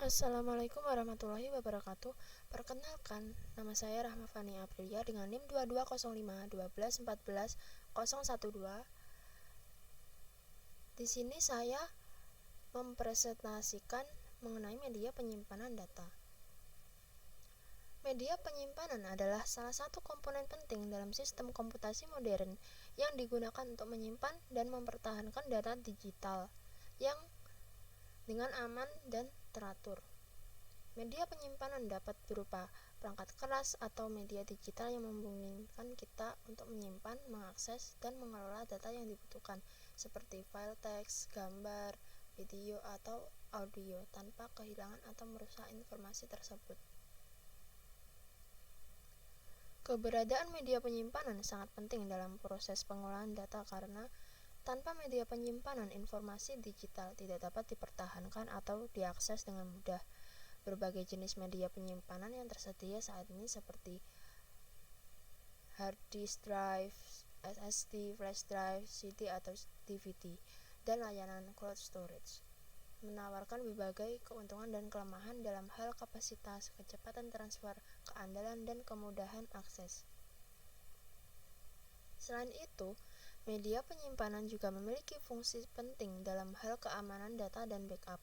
Assalamualaikum warahmatullahi wabarakatuh. Perkenalkan, nama saya Rahma Fani Aprilia dengan NIM 2205 12 14 012. Di sini saya mempresentasikan mengenai media penyimpanan data. Media penyimpanan adalah salah satu komponen penting dalam sistem komputasi modern yang digunakan untuk menyimpan dan mempertahankan data digital yang dengan aman dan teratur. Media penyimpanan dapat berupa perangkat keras atau media digital yang memungkinkan kita untuk menyimpan, mengakses, dan mengelola data yang dibutuhkan, seperti file teks, gambar, video, atau audio, tanpa kehilangan atau merusak informasi tersebut. Keberadaan media penyimpanan sangat penting dalam proses pengolahan data karena tanpa media penyimpanan, informasi digital tidak dapat dipertahankan atau diakses dengan mudah. Berbagai jenis media penyimpanan yang tersedia saat ini seperti hard disk drive, SSD, flash drive, CD atau DVD, dan layanan cloud storage menawarkan berbagai keuntungan dan kelemahan dalam hal kapasitas, kecepatan transfer, keandalan, dan kemudahan akses. Selain itu, media penyimpanan juga memiliki fungsi penting dalam hal keamanan data dan backup.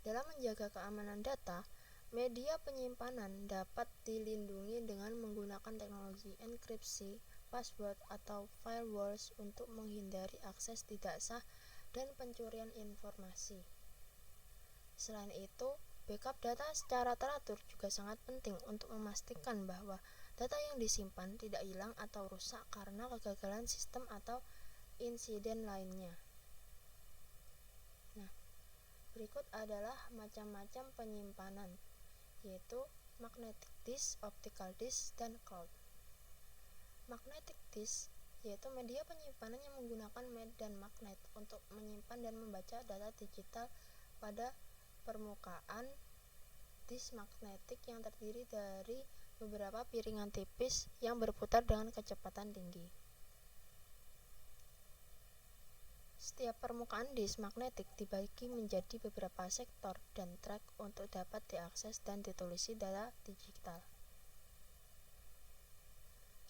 Dalam menjaga keamanan data, media penyimpanan dapat dilindungi dengan menggunakan teknologi enkripsi, password, atau firewalls untuk menghindari akses tidak sah dan pencurian informasi. Selain itu, backup data secara teratur juga sangat penting untuk memastikan bahwa data yang disimpan tidak hilang atau rusak karena kegagalan sistem atau insiden lainnya. Berikut adalah macam-macam penyimpanan, yaitu magnetic disk, optical disk, dan cloud. Magnetic disk yaitu media penyimpanan yang menggunakan medan magnet untuk menyimpan dan membaca data digital pada permukaan disk magnetik yang terdiri dari beberapa piringan tipis yang berputar dengan kecepatan tinggi. Setiap permukaan disk magnetik dibagi menjadi beberapa sektor dan track untuk dapat diakses dan ditulisi data digital.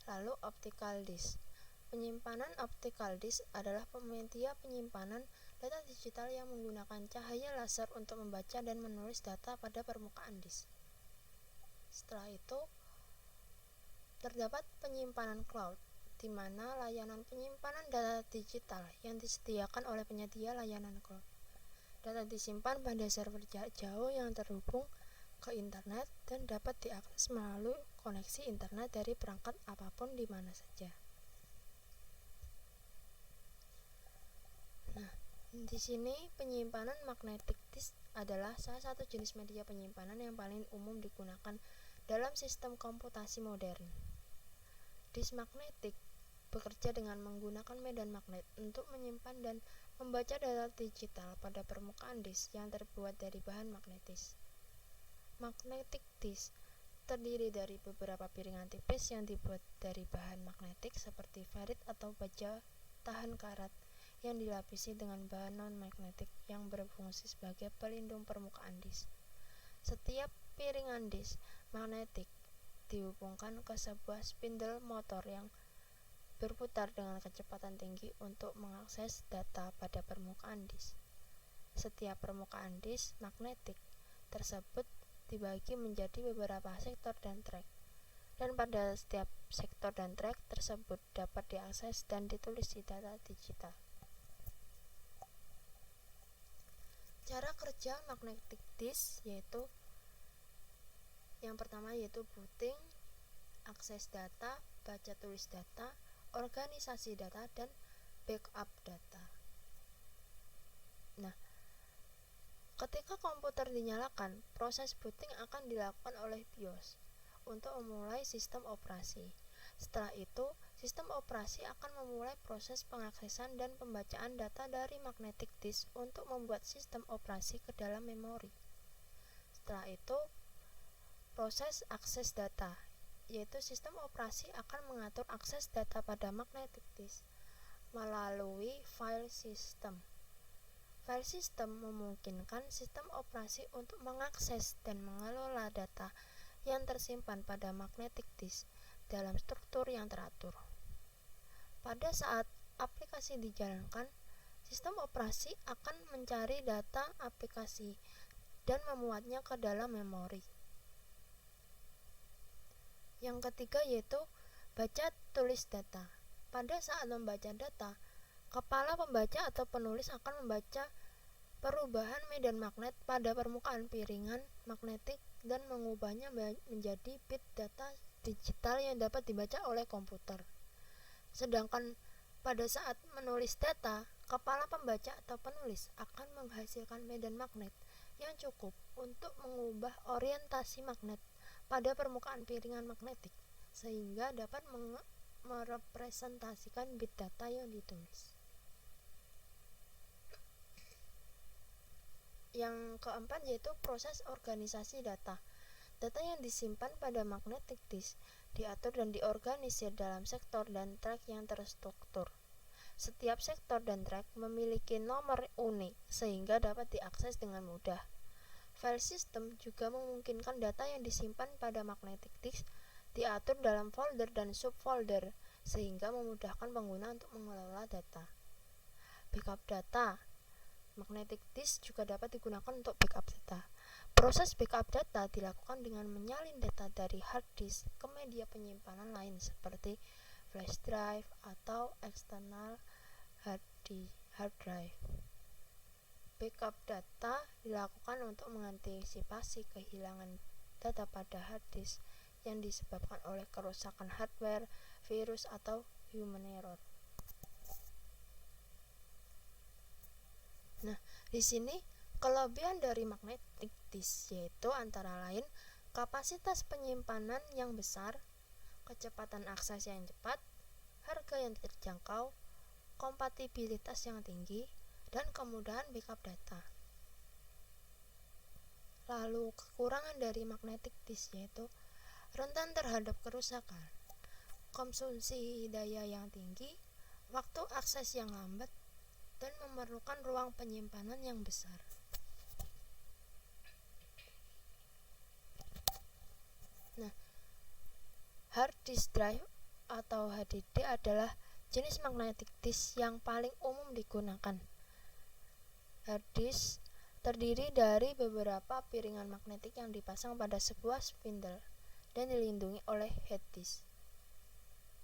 Lalu optical disk. Penyimpanan optical disk adalah media penyimpanan data digital yang menggunakan cahaya laser untuk membaca dan menulis data pada permukaan disk. Setelah itu, terdapat penyimpanan cloud, di mana layanan penyimpanan data digital yang disediakan oleh penyedia layanan cloud. Data disimpan pada server jarak jauh yang terhubung ke internet dan dapat diakses melalui koneksi internet dari perangkat apapun di mana saja. Di sini penyimpanan magnetic disk adalah salah satu jenis media penyimpanan yang paling umum digunakan dalam sistem komputasi modern. Disk magnetik bekerja dengan menggunakan medan magnet untuk menyimpan dan membaca data digital pada permukaan disk yang terbuat dari bahan magnetis. Magnetic disk terdiri dari beberapa piringan tipis yang dibuat dari bahan magnetik seperti ferrit atau baja tahan karat yang dilapisi dengan bahan non-magnetik yang berfungsi sebagai pelindung permukaan disk. Setiap piringan disk magnetik dihubungkan ke sebuah spindle motor yang berputar dengan kecepatan tinggi untuk mengakses data pada permukaan disk. Setiap permukaan disk magnetik tersebut dibagi menjadi beberapa sektor dan track, dan pada setiap sektor dan track tersebut dapat diakses dan ditulisi data digital. Cara kerja magnetic disk yaitu yang pertama yaitu booting, akses data, baca tulis data, organisasi data, dan backup data. Ketika komputer dinyalakan, proses booting akan dilakukan oleh BIOS untuk memulai sistem operasi. Setelah itu, sistem operasi akan memulai proses pengaksesan dan pembacaan data dari magnetic disk untuk membuat sistem operasi ke dalam memori. Setelah itu, proses akses data, yaitu sistem operasi akan mengatur akses data pada magnetic disk melalui file system. File system memungkinkan sistem operasi untuk mengakses dan mengelola data yang tersimpan pada magnetic disk dalam struktur yang teratur. Pada saat aplikasi dijalankan, sistem operasi akan mencari data aplikasi dan memuatnya ke dalam memori. Yang ketiga yaitu baca tulis data. Pada saat membaca data, kepala pembaca atau penulis akan membaca perubahan medan magnet pada permukaan piringan magnetik dan mengubahnya menjadi bit data digital yang dapat dibaca oleh komputer. Sedangkan pada saat menulis data, kepala pembaca atau penulis akan menghasilkan medan magnet yang cukup untuk mengubah orientasi magnet pada permukaan piringan magnetik sehingga dapat merepresentasikan bit data yang ditulis. Yang keempat yaitu proses organisasi data. Data yang disimpan pada magnetic disk diatur dan diorganisir dalam sektor dan track yang terstruktur. Setiap sektor dan track memiliki nomor unik sehingga dapat diakses dengan mudah. File system juga memungkinkan data yang disimpan pada magnetic disk diatur dalam folder dan subfolder sehingga memudahkan pengguna untuk mengelola data. Backup data. Magnetic disk juga dapat digunakan untuk backup data. Proses backup data dilakukan dengan menyalin data dari hard disk ke media penyimpanan lain seperti flash drive atau external hard drive. Backup data dilakukan untuk mengantisipasi kehilangan data pada hard disk yang disebabkan oleh kerusakan hardware, virus, atau human error. Nah, di sini kelebihan dari magnetic disk yaitu antara lain kapasitas penyimpanan yang besar, kecepatan akses yang cepat, harga yang terjangkau, kompatibilitas yang tinggi, dan kemudahan backup data. Lalu kekurangan dari magnetic disk yaitu rentan terhadap kerusakan, konsumsi daya yang tinggi, waktu akses yang lambat, dan memerlukan ruang penyimpanan yang besar. Nah, hard disk drive atau HDD adalah jenis magnetic disk yang paling umum digunakan. Hard disk terdiri dari beberapa piringan magnetik yang dipasang pada sebuah spindle dan dilindungi oleh head disk.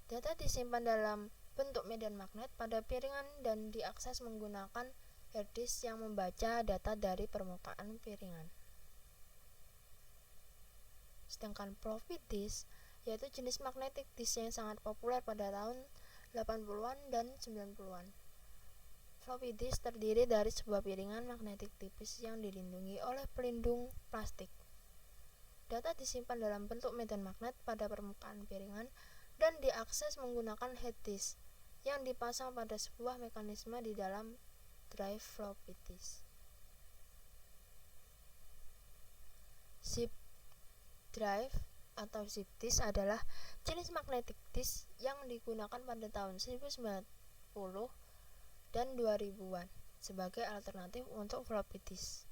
Data disimpan dalam bentuk medan magnet pada piringan dan diakses menggunakan hard disk yang membaca data dari permukaan piringan. Sedangkan floppy disk yaitu jenis magnetic disk yang sangat populer pada tahun 80-an dan 90-an. Floppy disk terdiri dari sebuah piringan magnetik tipis yang dilindungi oleh pelindung plastik. Data disimpan dalam bentuk medan magnet pada permukaan piringan dan diakses menggunakan head disk yang dipasang pada sebuah mekanisme di dalam drive floppy disk. Zip drive atau zip disk adalah jenis magnetic disk yang digunakan pada tahun 1990 dan 2000-an sebagai alternatif untuk floppy disk.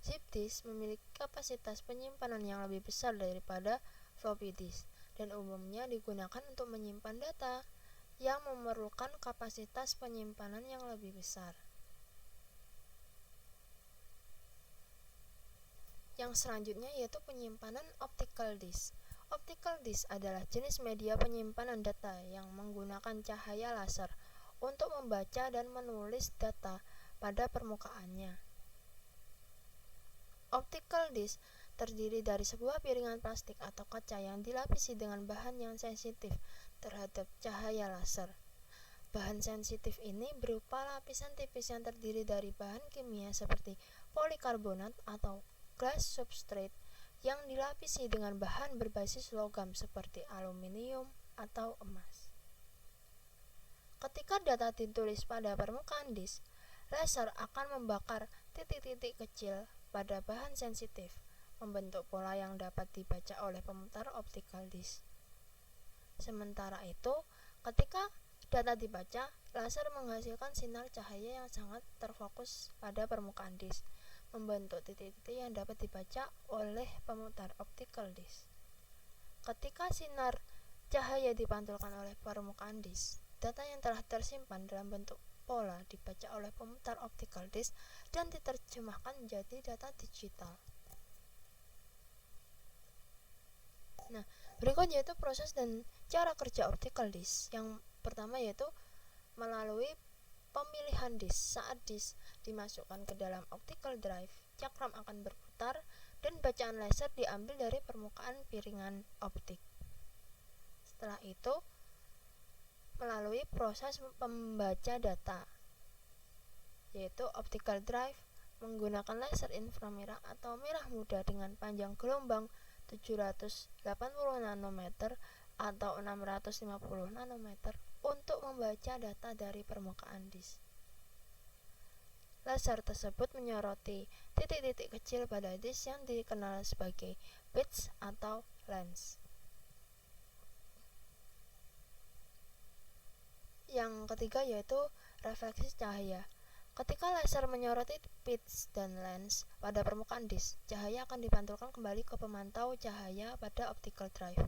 Zip disk memiliki kapasitas penyimpanan yang lebih besar daripada floppy disk dan umumnya digunakan untuk menyimpan data yang memerlukan kapasitas penyimpanan yang lebih besar. Yang selanjutnya yaitu penyimpanan optical disk. Optical disk adalah jenis media penyimpanan data yang menggunakan cahaya laser untuk membaca dan menulis data pada permukaannya. Optical disk terdiri dari sebuah piringan plastik atau kaca yang dilapisi dengan bahan yang sensitif terhadap cahaya laser. Bahan sensitif ini berupa lapisan tipis yang terdiri dari bahan kimia seperti polikarbonat atau glass substrate yang dilapisi dengan bahan berbasis logam seperti aluminium atau emas. Ketika data ditulis pada permukaan disk, laser akan membakar titik-titik kecil pada bahan sensitif, membentuk pola yang dapat dibaca oleh pemutar optical disk. Sementara itu, ketika data dibaca, laser menghasilkan sinar cahaya yang sangat terfokus pada permukaan disk, membentuk titik-titik yang dapat dibaca oleh pemutar optical disk. Ketika sinar cahaya dipantulkan oleh permukaan disk, data yang telah tersimpan dalam bentuk pola dibaca oleh pemutar optical disk dan diterjemahkan menjadi data digital. Nah, berikutnya yaitu proses dan cara kerja optical disk. Yang pertama yaitu melalui pemilihan disk. Saat disk dimasukkan ke dalam optical drive, cakram akan berputar dan bacaan laser diambil dari permukaan piringan optik. Setelah itu, melalui proses pembaca data, yaitu optical drive menggunakan laser inframerah atau merah muda dengan panjang gelombang 780 nanometer atau 650 nanometer untuk membaca data dari permukaan disk. Laser tersebut menyoroti titik-titik kecil pada disk yang dikenal sebagai bits atau lens. Yang ketiga yaitu refleksi cahaya. Ketika laser menyoroti bits dan lens pada permukaan disk, cahaya akan dipantulkan kembali ke pemantau cahaya pada optical drive.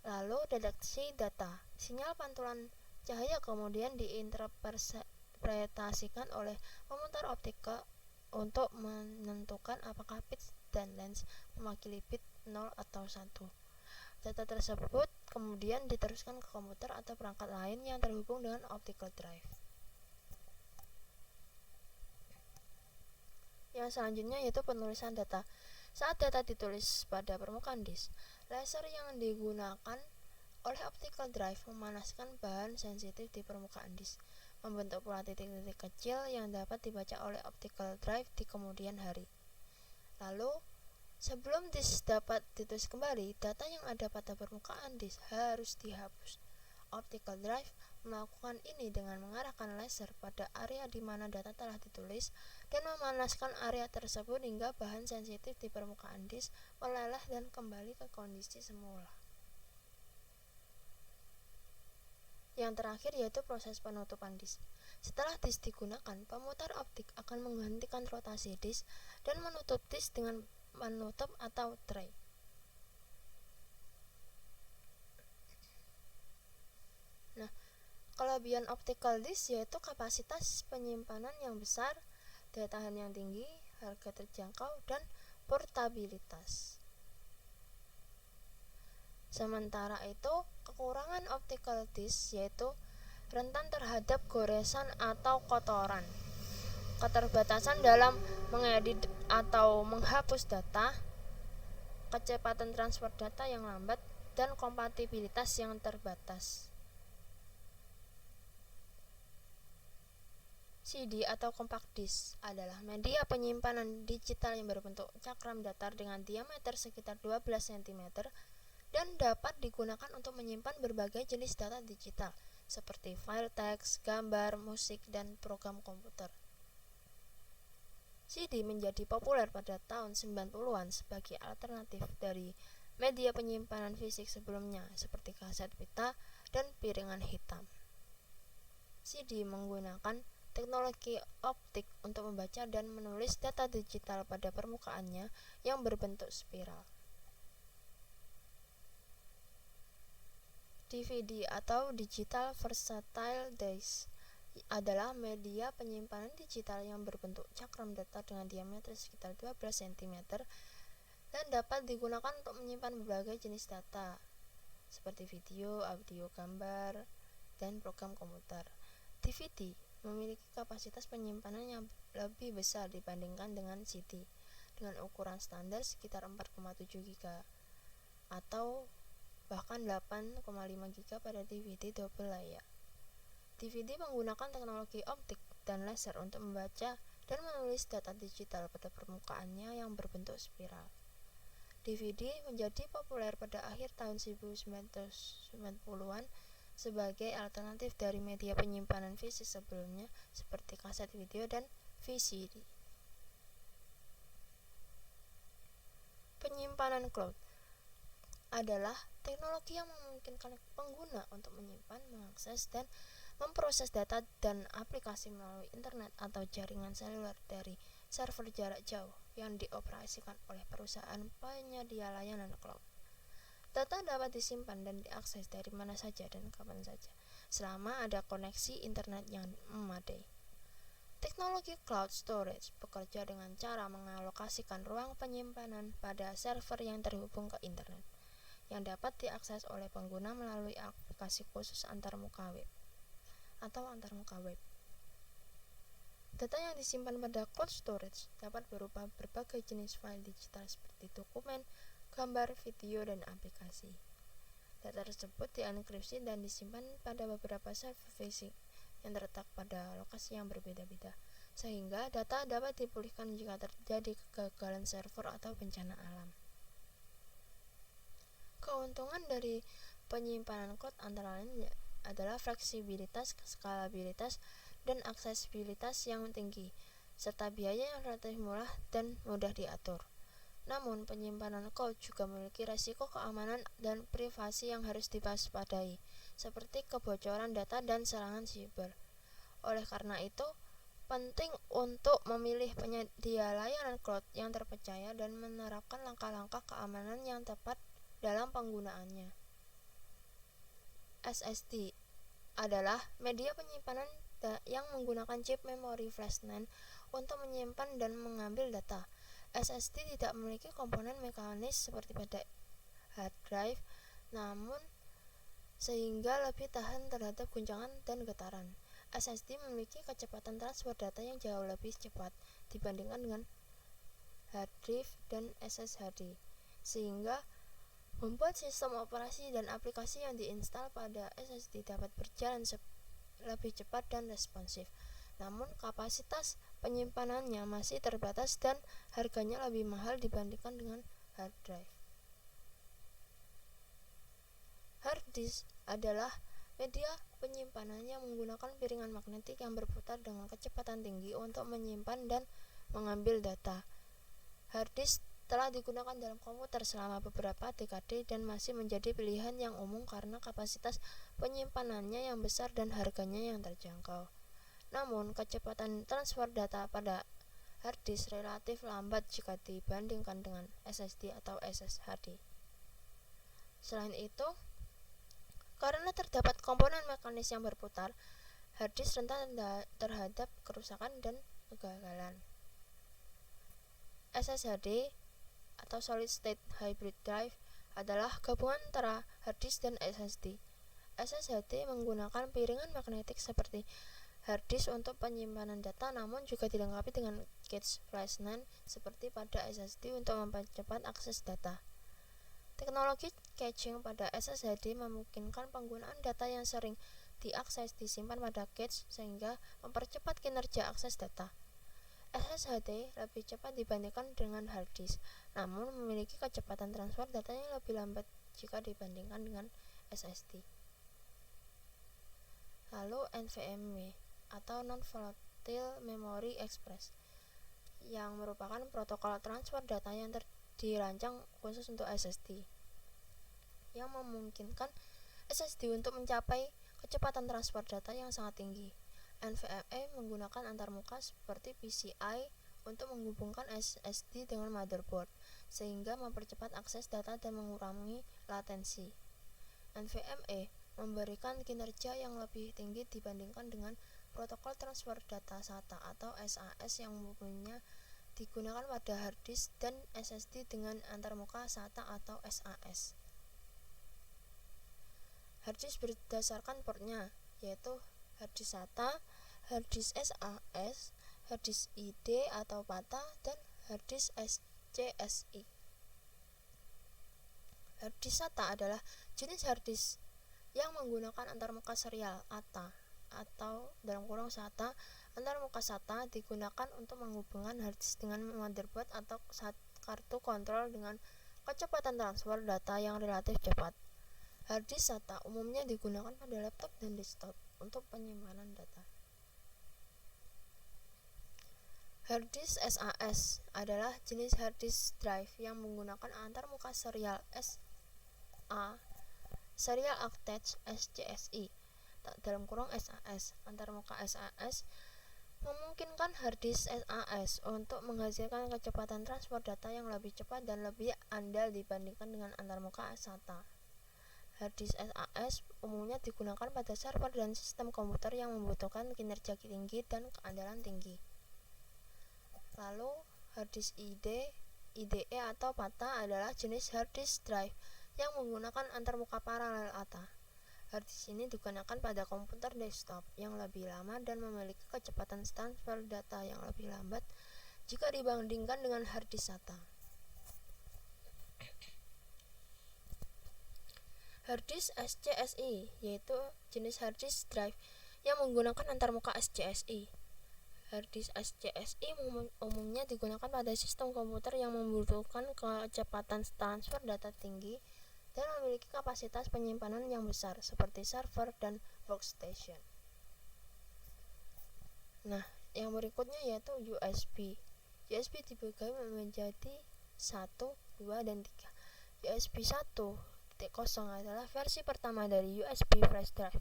Lalu deteksi data. Sinyal pantulan cahaya kemudian diinterpretasikan oleh pemutar optika untuk menentukan apakah bits dan lens mewakili bit 0 atau 1. Data tersebut kemudian diteruskan ke komputer atau perangkat lain yang terhubung dengan optical drive. Yang selanjutnya yaitu penulisan data. Saat data ditulis pada permukaan disk, laser yang digunakan oleh optical drive memanaskan bahan sensitif di permukaan disk, membentuk pola titik-titik kecil yang dapat dibaca oleh optical drive di kemudian hari. Lalu, sebelum disk dapat ditulis kembali, data yang ada pada permukaan disk harus dihapus. Optical drive melakukan ini dengan mengarahkan laser pada area di mana data telah ditulis dan memanaskan area tersebut hingga bahan sensitif di permukaan disk meleleh dan kembali ke kondisi semula. Yang terakhir yaitu proses penutupan disk. Setelah disk digunakan, pemutar optik akan menghentikan rotasi disk dan menutup disk dengan penutup atau tray. Nah, kelebihan optical disk yaitu kapasitas penyimpanan yang besar, daya tahan yang tinggi, harga terjangkau, dan portabilitas. Sementara itu, kekurangan optical disk yaitu rentan terhadap goresan atau kotoran, keterbatasan dalam mengedit atau menghapus data, kecepatan transfer data yang lambat, dan kompatibilitas yang terbatas. CD atau compact disc adalah media penyimpanan digital yang berbentuk cakram datar dengan diameter sekitar 12 cm dan dapat digunakan untuk menyimpan berbagai jenis data digital seperti file teks, gambar, musik, dan program komputer. CD menjadi populer pada tahun 90-an sebagai alternatif dari media penyimpanan fisik sebelumnya seperti kaset pita dan piringan hitam. CD menggunakan teknologi optik untuk membaca dan menulis data digital pada permukaannya yang berbentuk spiral. DVD atau Digital Versatile Disk adalah media penyimpanan digital yang berbentuk cakram datar dengan diameter sekitar 12 cm dan dapat digunakan untuk menyimpan berbagai jenis data seperti video, audio, gambar, dan program komputer. DVD memiliki kapasitas penyimpanan yang lebih besar dibandingkan dengan CD dengan ukuran standar sekitar 4,7 GB atau bahkan 8,5 GB pada DVD double layar. DVD menggunakan teknologi optik dan laser untuk membaca dan menulis data digital pada permukaannya yang berbentuk spiral. DVD menjadi populer pada akhir tahun 1990-an sebagai alternatif dari media penyimpanan fisik sebelumnya seperti kaset video dan VCD. Penyimpanan cloud. adalah teknologi yang memungkinkan pengguna untuk menyimpan, mengakses, dan memproses data dan aplikasi melalui internet atau jaringan seluler dari server jarak jauh yang dioperasikan oleh perusahaan penyedia layanan cloud. Data dapat disimpan dan diakses dari mana saja dan kapan saja, selama ada koneksi internet yang memadai. Teknologi cloud storage bekerja dengan cara mengalokasikan ruang penyimpanan pada server yang terhubung ke internet, yang dapat diakses oleh pengguna melalui aplikasi khusus antarmuka web atau antarmuka web. Data yang disimpan pada cloud storage dapat berupa berbagai jenis file digital seperti dokumen, gambar, video, dan aplikasi. Data tersebut dienkripsi dan disimpan pada beberapa server fisik yang terletak pada lokasi yang berbeda-beda, sehingga data dapat dipulihkan jika terjadi kegagalan server atau bencana alam. Keuntungan dari penyimpanan cloud antara lain adalah fleksibilitas, skalabilitas, dan aksesibilitas yang tinggi, serta biaya yang relatif murah dan mudah diatur. Namun, penyimpanan cloud juga memiliki risiko keamanan dan privasi yang harus diwaspadai, seperti kebocoran data dan serangan siber. Oleh karena itu, penting untuk memilih penyedia layanan cloud yang terpercaya dan menerapkan langkah-langkah keamanan yang tepat dalam penggunaannya. SSD adalah media penyimpanan yang menggunakan chip memori flash NAND untuk menyimpan dan mengambil data. SSD tidak memiliki komponen mekanis seperti pada hard drive, namun sehingga lebih tahan terhadap guncangan dan getaran. SSD memiliki kecepatan transfer data yang jauh lebih cepat dibandingkan dengan hard drive dan SSHD, sehingga membuat sistem operasi dan aplikasi yang diinstal pada SSD dapat berjalan lebih cepat dan responsif. Namun kapasitas penyimpanannya masih terbatas dan harganya lebih mahal dibandingkan dengan hard drive. Hard disk adalah media penyimpanan yang menggunakan piringan magnetik yang berputar dengan kecepatan tinggi untuk menyimpan dan mengambil data. Hard disk telah digunakan dalam komputer selama beberapa dekade dan masih menjadi pilihan yang umum karena kapasitas penyimpanannya yang besar dan harganya yang terjangkau. Namun, kecepatan transfer data pada hard disk relatif lambat jika dibandingkan dengan SSD atau SSHD. Selain itu, karena terdapat komponen mekanis yang berputar, hard disk rentan terhadap kerusakan dan kegagalan. SSHD atau Solid State Hybrid Drive adalah gabungan antara hard disk dan SSD. SSHD menggunakan piringan magnetik seperti hard disk untuk penyimpanan data, namun juga dilengkapi dengan cache flash NAND seperti pada SSD untuk mempercepat akses data. Teknologi caching pada SSHD memungkinkan penggunaan data yang sering diakses disimpan pada cache sehingga mempercepat kinerja akses data. SSHD lebih cepat dibandingkan dengan hard disk, namun memiliki kecepatan transfer data yang lebih lambat jika dibandingkan dengan SSD. Lalu NVMe atau Non-Volatile Memory Express, yang merupakan protokol transfer data yang dirancang khusus untuk SSD, yang memungkinkan SSD untuk mencapai kecepatan transfer data yang sangat tinggi. NVMe menggunakan antarmuka seperti PCI untuk menghubungkan SSD dengan motherboard, sehingga mempercepat akses data dan mengurangi latensi. NVMe memberikan kinerja yang lebih tinggi dibandingkan dengan protokol transfer data SATA atau SAS yang umumnya digunakan pada hard disk dan SSD dengan antarmuka SATA atau SAS. Hard disk berdasarkan portnya, yaitu hard disk SATA, hard disk SAS, hard disk ID atau PATA, dan hard disk SCSI. Hard disk SATA adalah jenis hard disk yang menggunakan antarmuka serial ATA atau SATA. Antarmuka SATA digunakan untuk menghubungkan hard disk dengan motherboard atau kartu kontrol dengan kecepatan transfer data yang relatif cepat. Hard disk SATA umumnya digunakan pada laptop dan desktop untuk penyimpanan data. Hard disk SAS adalah jenis hard disk drive yang menggunakan antarmuka serial SATA Serial Attached SCSI (SAS) antarmuka SAS memungkinkan harddisk SAS untuk menghasilkan kecepatan transfer data yang lebih cepat dan lebih andal dibandingkan dengan antarmuka SATA. Harddisk SAS umumnya digunakan pada server dan sistem komputer yang membutuhkan kinerja tinggi dan keandalan tinggi. Lalu, harddisk IDE atau PATA adalah jenis harddisk drive yang menggunakan antarmuka paralel ATA. Harddisk ini digunakan pada komputer desktop yang lebih lama dan memiliki kecepatan transfer data yang lebih lambat jika dibandingkan dengan harddisk SATA. Harddisk SCSI yaitu jenis harddisk drive yang menggunakan antarmuka SCSI. Harddisk SCSI umumnya digunakan pada sistem komputer yang membutuhkan kecepatan transfer data tinggi dan memiliki kapasitas penyimpanan yang besar seperti server dan workstation. Nah, yang berikutnya yaitu USB. USB dibagi menjadi 1, 2, dan 3. USB 1.0 adalah versi pertama dari USB flash drive,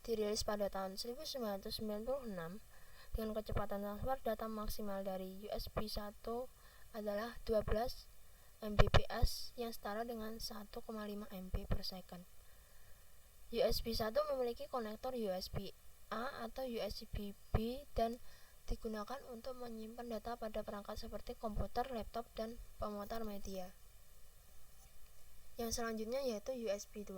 dirilis pada tahun 1996 dengan kecepatan transfer data maksimal dari USB 1 adalah 12 Mbps yang setara dengan 1,5 MB per second. USB 1 memiliki konektor USB A atau USB B dan digunakan untuk menyimpan data pada perangkat seperti komputer, laptop, dan pemutar media. Yang selanjutnya yaitu USB 2.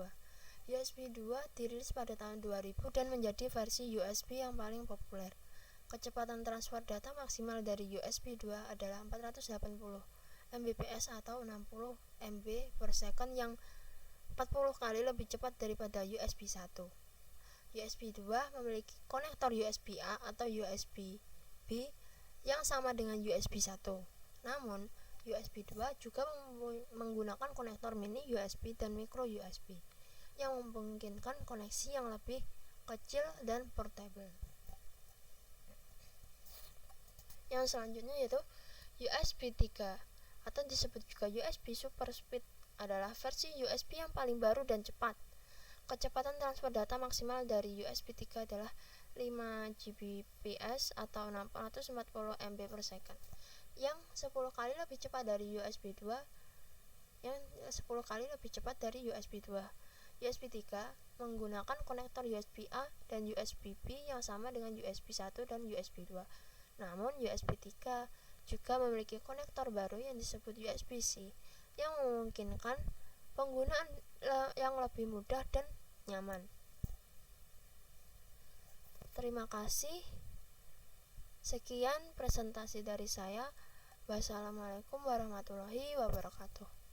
USB 2 dirilis pada tahun 2000 dan menjadi versi USB yang paling populer. Kecepatan transfer data maksimal dari USB 2 adalah 480 Mbps atau 60 MB per second yang 40 kali lebih cepat daripada USB 1. USB 2 memiliki konektor USB A atau USB B yang sama dengan USB 1. Namun, USB 2 juga menggunakan konektor mini USB dan micro USB yang memungkinkan koneksi yang lebih kecil dan portable. Yang selanjutnya yaitu USB 3 atau disebut juga USB Super Speed adalah versi USB yang paling baru dan cepat. Kecepatan transfer data maksimal dari USB 3 adalah 5 Gbps atau 640 MB per second yang 10 kali lebih cepat dari USB 2 USB 3 menggunakan konektor USB A dan USB B yang sama dengan USB 1 dan USB 2. Namun USB 3 juga memiliki konektor baru yang disebut USB-C yang memungkinkan penggunaan yang lebih mudah dan nyaman. Terima kasih. Sekian presentasi dari saya. Wassalamualaikum warahmatullahi wabarakatuh.